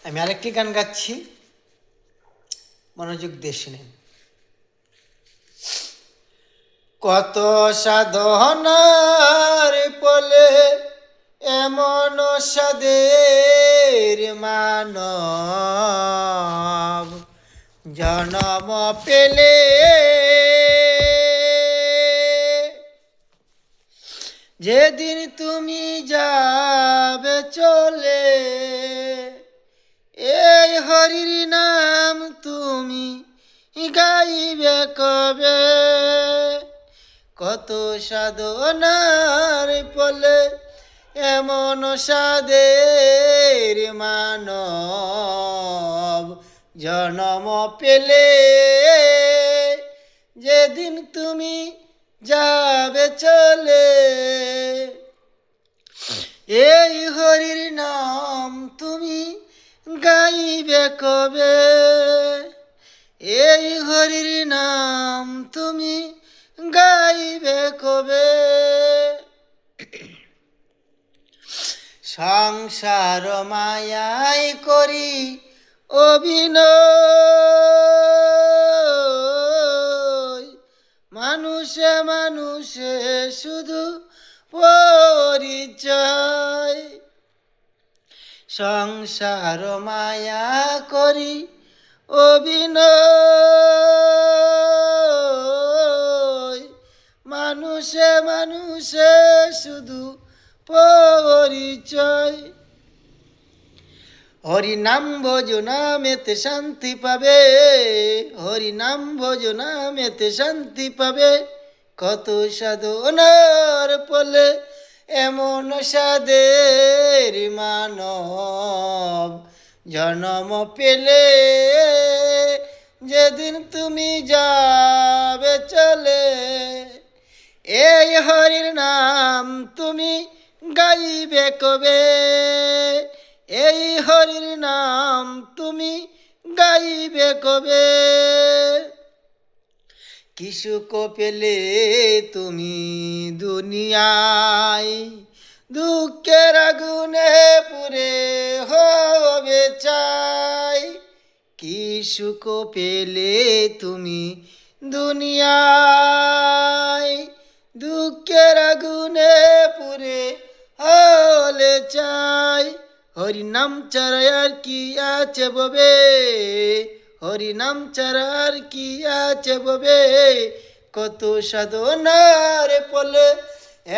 আমি আরেকটি গান গাচ্ছি, মনোযোগ দিয়ে শুনেন। কত সাধনার ফলে এমন সাদের মানব জনম পেলে, যেদিন তুমি যাবে চলে, এই হরির নাম তুমি গাইবে কবে। কত সাধনার ফলে এমন সাদের মানব জনম পেলে, যেদিন তুমি যাবে চলে, এই হরির নাম তুমি গাইবে কবে। এই হরির নাম তুমি গাইবে কবে। সংসার মায়াই করি অভিনয়, মানুষে মানুষে শুধু পরিচয়। সংসার মায়া করি অভিনয়, মানুষে মানুষে শুধু পরিচয়। হরি নাম ভজ নামেতে শান্তি পাবে, হরি নাম ভজ নামেতে শান্তি পাবে। কত সাধনার ফলে এমন সাদের মানব জন্ম পেলে, যেদিন তুমি যাবে চলে, এই হরির নাম তুমি গাইবে কবে। এই হরির নাম তুমি গাইবে কবে। কি সুখ পেলে তুমি দুনিয়ায়, দুঃখের আগুনে পুড়ে হবে চাই। কি সুখ পেলে তুমি দুনিয়ায়, দুঃখের আগুনে পুড়ে হলে চাই। হরি নাম ছাড়া আর কি আছে ববে, হরি নাম ছাড়া আর কি আছে ববে। কত সাধনার ফলে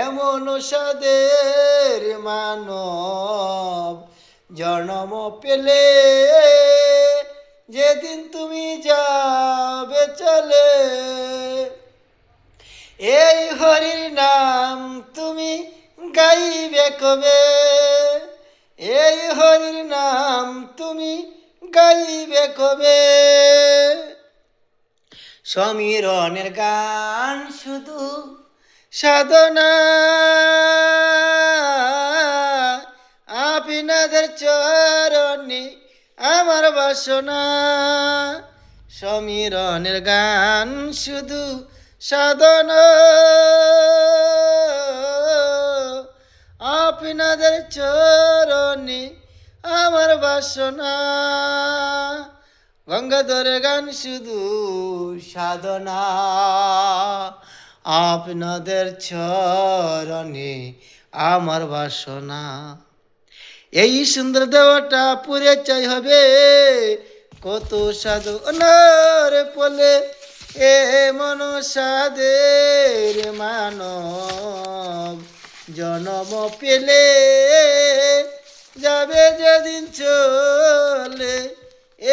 এমন সাদের মানব জন্ম পেলে, যেদিন তুমি যাবে চলে, এই হরির নাম তুমি গাইবে কবে। এই হরির নাম তুমি গাইবে কবে। সমীরণের গান শুধু সাধনা, আপনাদের চরণে আমার বাসনা। সমীরণের গান শুধু সাধনা, আপনাদের চরণে আমার বাসনা। গঙ্গাধরের গান শুধু সাধনা, আপনাদের চরণে আমার বাসনা। এই সুন্দর দেওয়াটা পরিচয় হবে, কত সাধনার ফলে এমন সাদের মানব জন্ম পেলে, যাবে যেদিন চলে,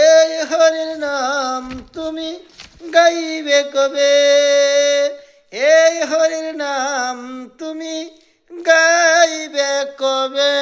এই হরির নাম তুমি গাইবে কবে। এই হরির নাম তুমি গাইবে কবে।